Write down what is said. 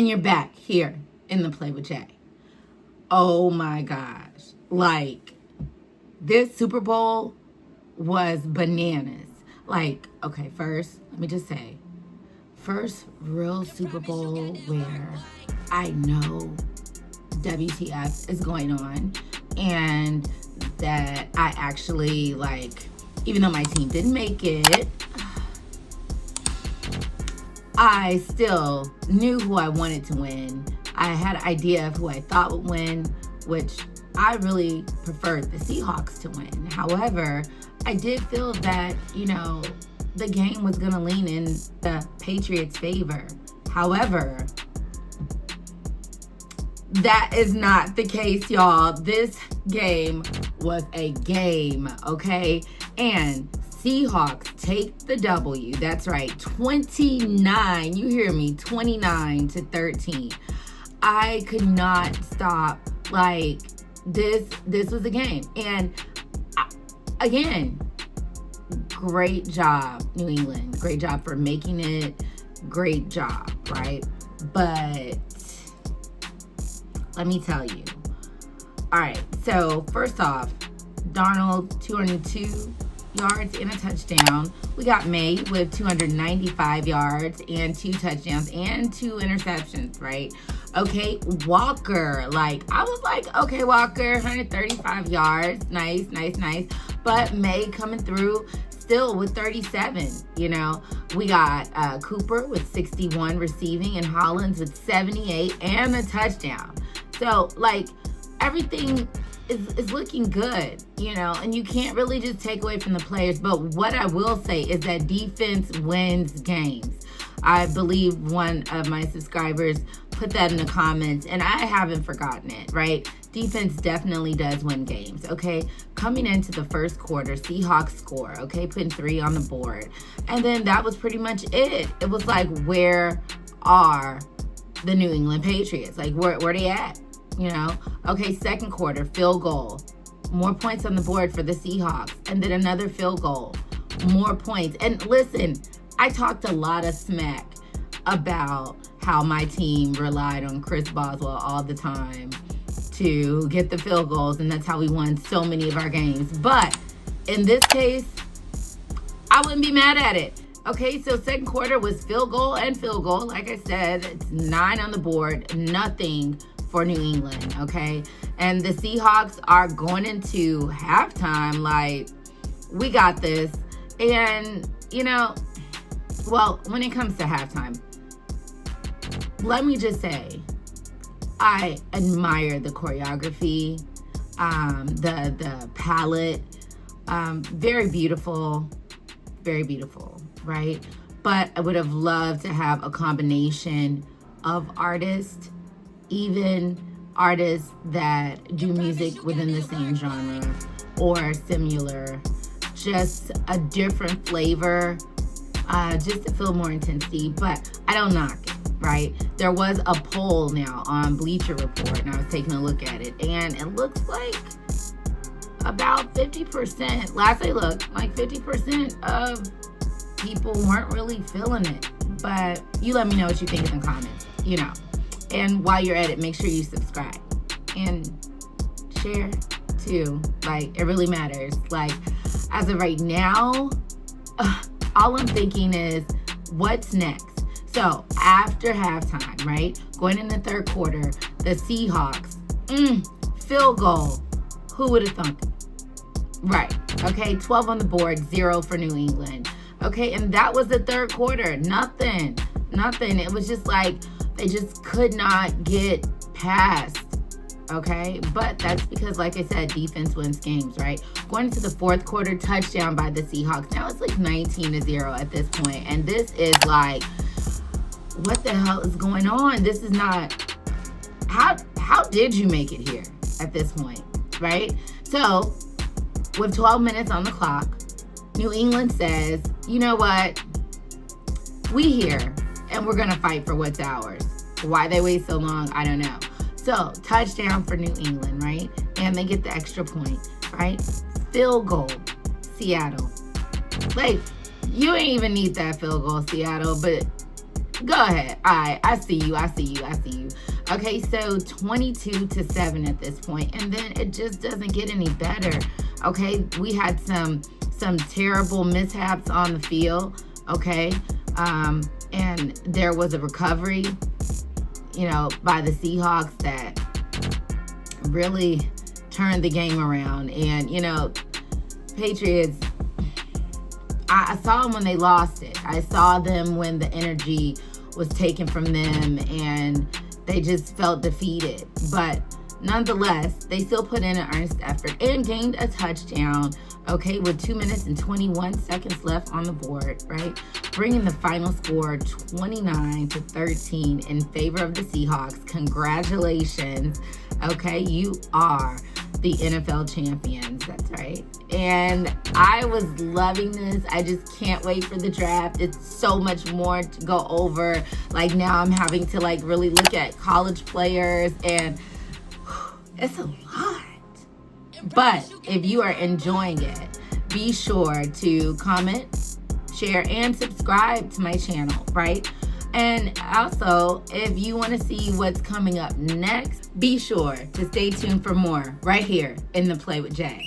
And you're back here in the Play with Jay. Oh my gosh. Like, this Super Bowl was bananas. Like, okay, first, let me just say, first real Super Bowl where I know WTF is going on, and that I actually, like, even though my team didn't make it, I still knew who I wanted to win. I had an idea of who I thought would win, which I really preferred the Seahawks to win. However, I did feel that, the game was going to lean in the Patriots' favor. However, that is not the case, y'all. This game was a game, okay? And Seahawks take the W. That's right, 29. You hear me? 29-13. I could not stop. Like, this was a game. And again, great job, New England. Great job for making it. Great job, right? But let me tell you. All right, so first off, Darnold, 202 yards and a touchdown. We got Maye with 295 yards and 2 touchdowns and 2 interceptions, right? Okay, Walker, I was like, okay, Walker, 135 yards, nice. But Maye coming through still with 37, We got Cooper with 61 receiving and Hollins with 78 and a touchdown. So, everything is looking good, and you can't really just take away from the players. But what I will say is that defense wins games. I believe one of my subscribers put that in the comments, and I haven't forgotten it, right? Defense definitely does win games, okay? Coming into the first quarter, Seahawks score, okay? Putting 3 on the board. And then that was pretty much it. It was like, where are the New England Patriots? Where they at? Okay, second quarter, field goal. More points on the board for the Seahawks. And then another field goal. More points. And listen, I talked a lot of smack about how my team relied on Chris Boswell all the time to get the field goals, and that's how we won so many of our games. But in this case, I wouldn't be mad at it. Okay, so second quarter was field goal and field goal. Like I said, it's 9 on the board, nothing for New England, okay? And the Seahawks are going into halftime we got this. And, well, when it comes to halftime, let me just say, I admire the choreography, the palette, very beautiful, right? But I would have loved to have a combination of artists, even artists that do music within the same genre or similar, just a different flavor, just to feel more intensity. But I don't knock it, right? There was a poll now on Bleacher Report, and I was taking a look at it, and it looks like about 50%, last I looked, 50% of people weren't really feeling it. But you let me know what you think in the comments, And while you're at it, make sure you subscribe and share too. It really matters. As of right now, all I'm thinking is, what's next? So after halftime, right? Going in the third quarter, the Seahawks, field goal. Who would have thunk? Right. Okay, 12 on the board, 0 for New England. Okay, and that was the third quarter. Nothing. It was just they just could not get past. Okay, but that's because, like I said, defense wins games, right? Going into the fourth quarter, touchdown by the Seahawks. Now it's 19-0 at this point, and this is what the hell is going on? This is not. How did you make it here at this point, right? So, with 12 minutes on the clock, New England says, you know what? We here, and we're gonna fight for what's ours. Why they wait so long, I don't know. So, touchdown for New England, right? And they get the extra point, right? Field goal, Seattle. You ain't even need that field goal, Seattle, but Go ahead. All right, I see you. Okay, so 22-7 at this point, and then it just doesn't get any better. Okay, we had some terrible mishaps on the field. Okay, and there was a recovery, by the Seahawks that really turned the game around. And Patriots, I saw them when they lost it. I saw them when the energy was taken from them and they just felt defeated. But nonetheless, they still put in an earnest effort and gained a touchdown, okay, with 2 minutes and 21 seconds left on the board, right? Bringing the final score 29-13 in favor of the Seahawks. Congratulations, okay? You are the NFL champions, that's right. And I was loving this. I just can't wait for the draft. It's so much more to go over. Like, now I'm having to really look at college players, and it's a lot. But if you are enjoying it, be sure to comment, share, and subscribe to my channel, right? And also, if you want to see what's coming up next, be sure to stay tuned for more right here in the Play with Jay.